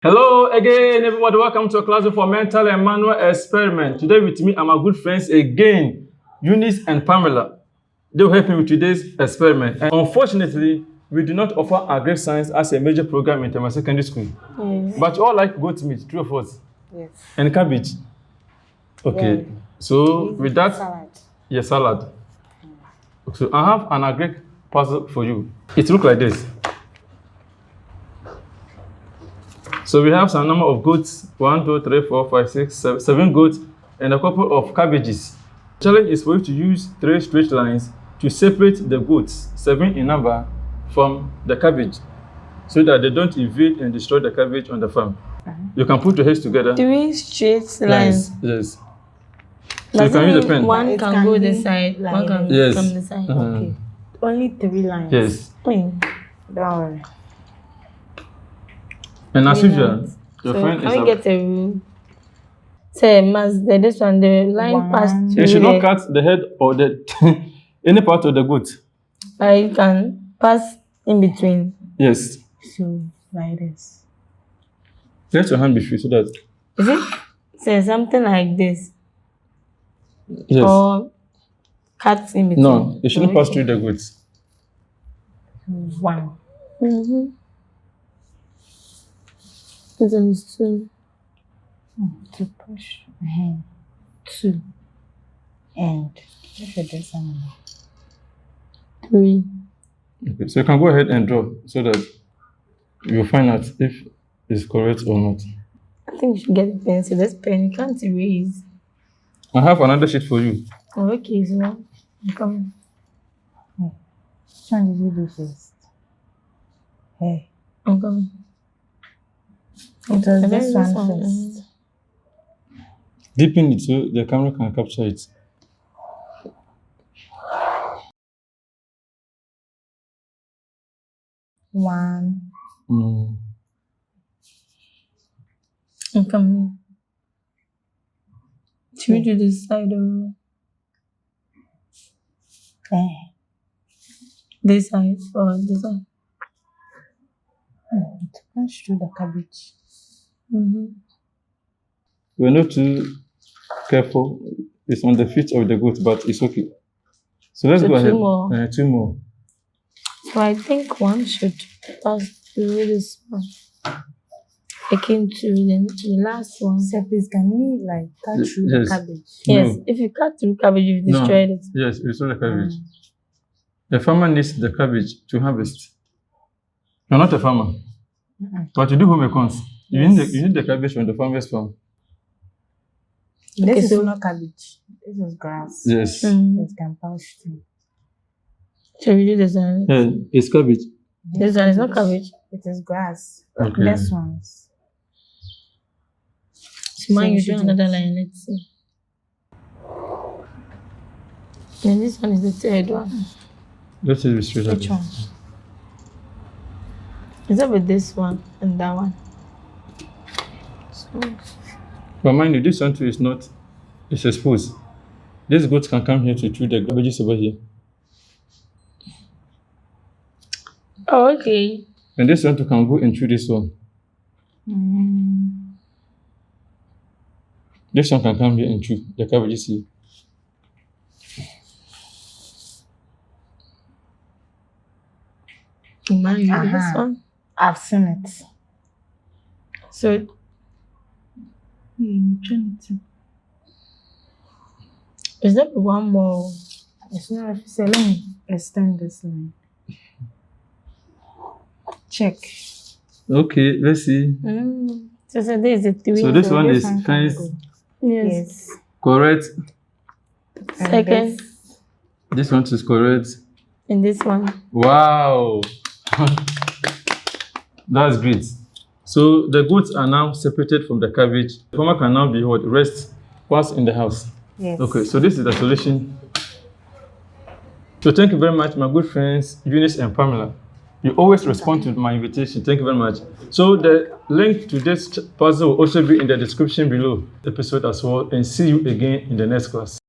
Hello again, everybody. Welcome to a class for mental and manual experiment. Today with me are my good friends again, Eunice and Pamela. They will help me with today's experiment. And unfortunately, we do not offer agri science as a major program in Tema Secondary School. Yes. But you all like goat meat, true of us? Yes. And cabbage. Okay. Yeah. So with that, Salad. yes, salad. So I have an agri puzzle for you. It looks like this. So we have some number of goats, 1, 2, 3, 4, 5, 6, 7 goats, and a couple of cabbages. The challenge is for you to use 3 straight lines to separate the goats, 7 in number, from the cabbage, so that they don't invade and destroy the cabbage on the farm. You can put your heads together. 3 straight lines. Yes. So you can use a pen. One can go this side, one can go Yes. from the side. Okay. Only 3 lines. Yes. Mm. Don't worry. And as 3 usual, lines. your So friend can is we get a rule? Say, must this one, the line One. pass You through should not the, cut the head or the any part of the goat. you can pass in between. Yes. So, like this. Let your hand be free so that. Is it? Say something like this. Yes. Or cut in between. No, you shouldn't pass through the goats. 1. Mm-hmm. This one is 2. To push. 2. And look at this one. 3. Okay, so you can go ahead and draw so that you'll find out if it's correct or not. I think you should get a pencil. This pen you can't erase. I have another sheet for you. Oh, okay, so I'm coming. Which one did you do first? Hey. I'm coming. It was And this then one first. Deepen it so the camera can capture it. One. I'm coming. Should we do this side or this side or this side? To push through the cabbage. Mm-hmm. We're not too careful. It's on the feet of the goat, but it's okay. So let's So go 2 ahead. more. 2 more. So I think one should pass through this one. I came to the last one. So please, can we like cut through Yes. the cabbage? Yes, No. if you cut through cabbage, you've No. destroyed it. Yes, it's not the cabbage. The farmer needs the cabbage to harvest. You're not a farmer, but you do home econs. You need the cabbage from the farmer's farm. This Okay, is so- not cabbage. This is grass. Yes. It can push through. So we do this one. Yeah, it's cabbage. This one is not cabbage. It is grass. Okay. This one's. So mine, So you we do should another line. Let's see. And this one is the third one. Let's see the straight Which one? Is that with this one and that one? So, But mind you, this one too is not, it's exposed. These goats can come here to chew the cabbages over here. oh, okay. And this one too can go and chew this one. This one can come here and chew the cabbages here. Mine, you do this Uh-huh. one. I've seen it. So is there one more? It's not. So let me extend this line. Check. Okay, let's see. So this is a 3. So this one this is one can kind go. Yes. Yes. correct. And Second. this- This one is correct. And this one. Wow. That's great. So the goats are now separated from the cabbage. The farmer can now be what? Rest whilst in the house. Yes. Okay, so this is the solution. So thank you very much, my good friends, Eunice and Pamela. You always respond to my invitation. Thank you very much. So the link to this puzzle will also be in the description below the episode as well. And see you again in the next class.